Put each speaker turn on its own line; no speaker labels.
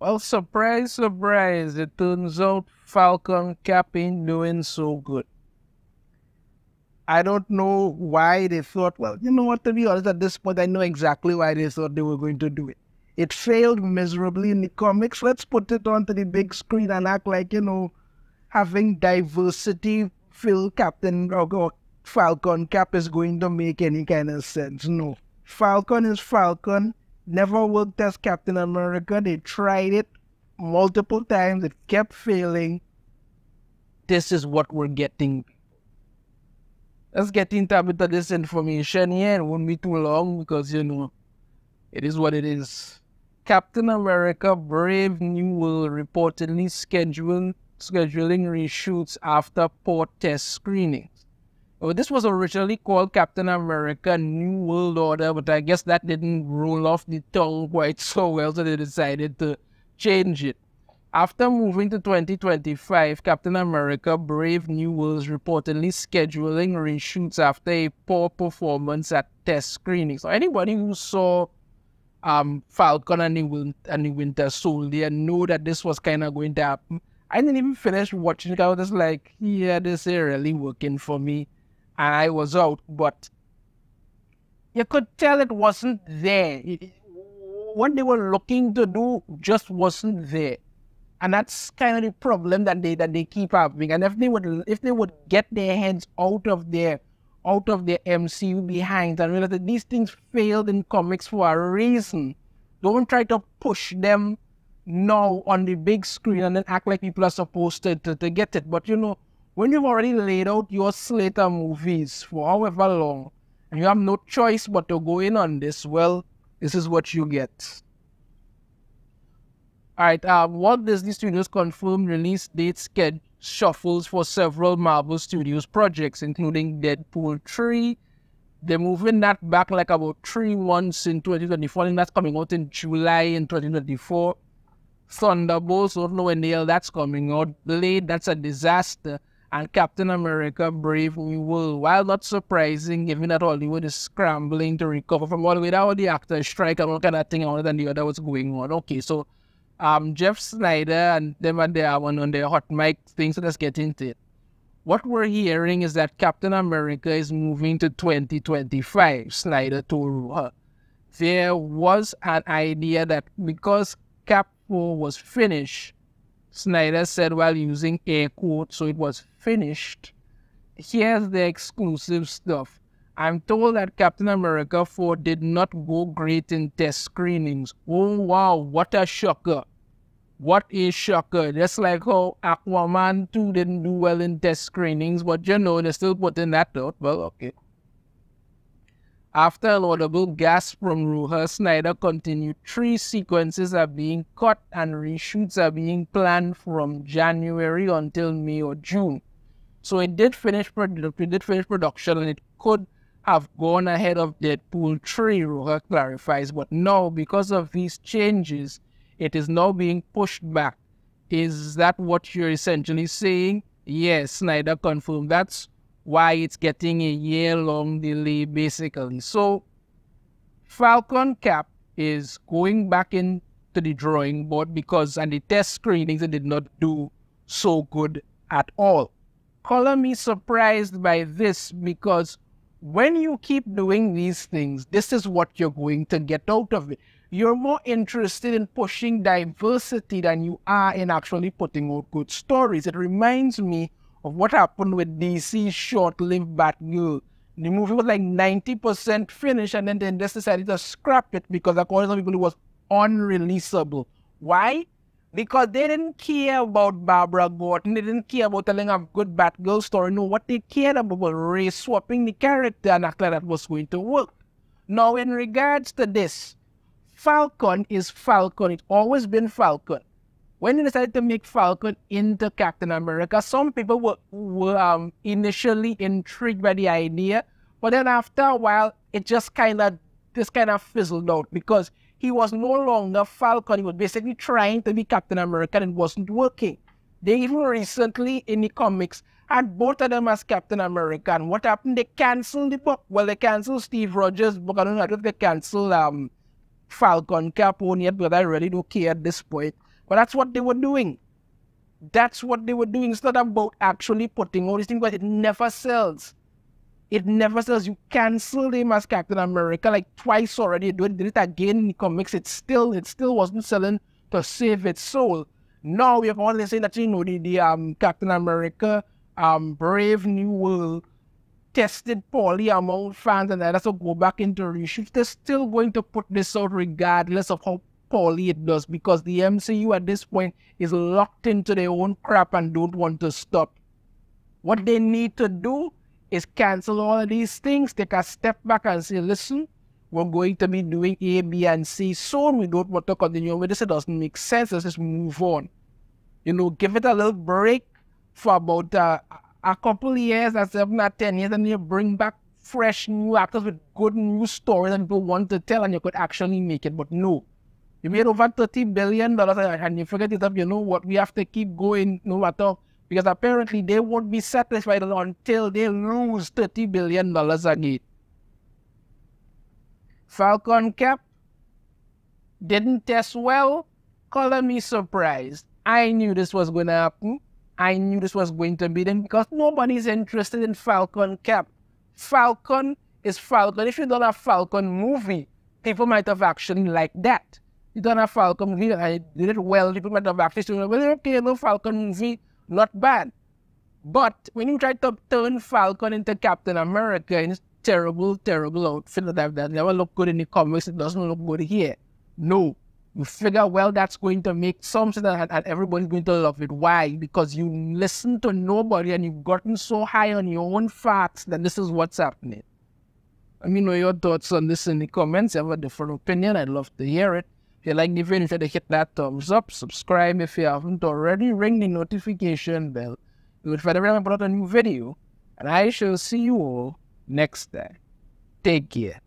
Well, surprise, surprise, it turns out Falcon Cap ain't doing so good. I don't know why they thought, well, you know what, to be honest, at this point, I know exactly why they thought they were going to do it. It failed miserably in the comics. Let's put it onto the big screen and act like, having diversity fill Captain or Falcon Cap is going to make any kind of sense. No. Falcon is Falcon. Never worked as Captain America. They tried it multiple times. It kept failing. This is what we're getting. Let's get into a bit of this information here. It won't be too long because, it is what it is. Captain America Brave New World reportedly scheduling reshoots after poor test screenings. Well, this was originally called Captain America New World Order, but I guess that didn't roll off the tongue quite so well, so they decided to change it. After moving to 2025, Captain America Brave New World is reportedly scheduling reshoots after a poor performance at test screenings. So anybody who saw Falcon and the Winter Soldier know that this was kind of going to happen. I didn't even finish watching it. I was just like, yeah, this is really working for me. And I was out, but you could tell it wasn't there. What they were looking to do just wasn't there. And that's kind of the problem that they keep having. And if they would get their heads out of their MCU behind and realize that these things failed in comics for a reason, don't try to push them now on the big screen and then act like people are supposed to get it. But when you've already laid out your slate of movies for however long, and you have no choice but to go in on this, well, this is what you get. Alright, Walt Disney Studios confirmed release date shuffles for several Marvel Studios projects, including Deadpool 3. They're moving that back like about 3 months in 2024, and that's coming out in July in 2024. Thunderbolts, don't know when the hell that's coming out. Blade, that's a disaster. And Captain America Brave New World. While not surprising, given that Hollywood is scrambling to recover from all the way down the actor strike and all kind of thing on it and the other was going on. Okay, so Jeff Snyder and them and they are on their hot mic thing, so let's get into it. What we're hearing is that Captain America is moving to 2025, Snyder told her. There was an idea that because Cap 4 was finished, Snyder said while using air quotes, so it was finished. Here's the exclusive stuff. I'm told that Captain America 4 did not go great in test screenings. Oh wow, what a shocker. What a shocker. Just like how Aquaman 2 didn't do well in test screenings, but they're still putting that out. Well, okay. After an audible gasp from Ruha, Snyder continued, 3 sequences are being cut and reshoots are being planned from January until May or June. So it did finish production and it could have gone ahead of Deadpool 3, Ruha clarifies. But now, because of these changes, it is now being pushed back. Is that what you're essentially saying? Yes, Snyder confirmed. That's why it's getting a year-long delay, basically. So, Falcon Cap is going back into the drawing board because and the test screenings it did not do so good at all. Color me surprised by this because when you keep doing these things, this is what you're going to get out of it. You're more interested in pushing diversity than you are in actually putting out good stories. It reminds me of what happened with DC's short-lived Batgirl. The movie was like 90% finished and then they just decided to scrap it because according to people it was unreleasable. Why? Because they didn't care about Barbara Gordon. They didn't care about telling a good Batgirl story. No, what they cared about was race-swapping the character and act like that was going to work. Now, in regards to this, Falcon is Falcon. It's always been Falcon. When they decided to make Falcon into Captain America, some people were initially intrigued by the idea, but then after a while, it just kind of fizzled out because he was no longer Falcon. He was basically trying to be Captain America and it wasn't working. They even recently in the comics had both of them as Captain America. And what happened? They canceled the book. Well, they canceled Steve Rogers' book. I don't know if they canceled Falcon Cap on yet, but I really don't care at this point. But that's what they were doing. That's what they were doing. It's not about actually putting all these things, but it never sells. It never sells. You cancel him as Captain America like twice already. Did it again in the comics. It still wasn't selling to save its soul. Now we have only saying that, you know, the Captain America Brave New World tested poorly among fans, and that's to go back into reshoots. They're still going to put this out regardless of how poorly it does, because the MCU at this point is locked into their own crap and don't want to stop. What they need to do is cancel all of these things, take a step back and say, listen, we're going to be doing A, B, and C soon. We don't want to continue with this. It doesn't make sense. Let's just move on. You know, give it a little break for about a couple of years, or 7 or 10 years, and you bring back fresh new actors with good new stories that people want to tell, and you could actually make it. But no. You made over $30 billion and you forget it up, you know what, we have to keep going no matter, because apparently they won't be satisfied until they lose $30 billion again. Falcon Cap didn't test well. Color me surprised. I knew this was going to happen. I knew this was going to be them, because nobody's interested in Falcon Cap. Falcon is Falcon. If you don't have Falcon movie, people might have actually liked that. You don't have Falcon movie, and I did it well. People might have actually said, well, okay, no Falcon movie, not bad. But when you try to turn Falcon into Captain America in this terrible, terrible outfit that never looked good in the comics, it doesn't look good here. No. You figure, well, that's going to make some sense, and everybody's going to love it. Why? Because you listen to nobody and you've gotten so high on your own facts that this is what's happening. Let me know your thoughts on this in the comments. If you have a different opinion, I'd love to hear it. If you like the video, try to hit that thumbs up. Subscribe if you haven't already. Ring the notification bell. You will find every time I put out a new video. And I shall see you all next time. Take care.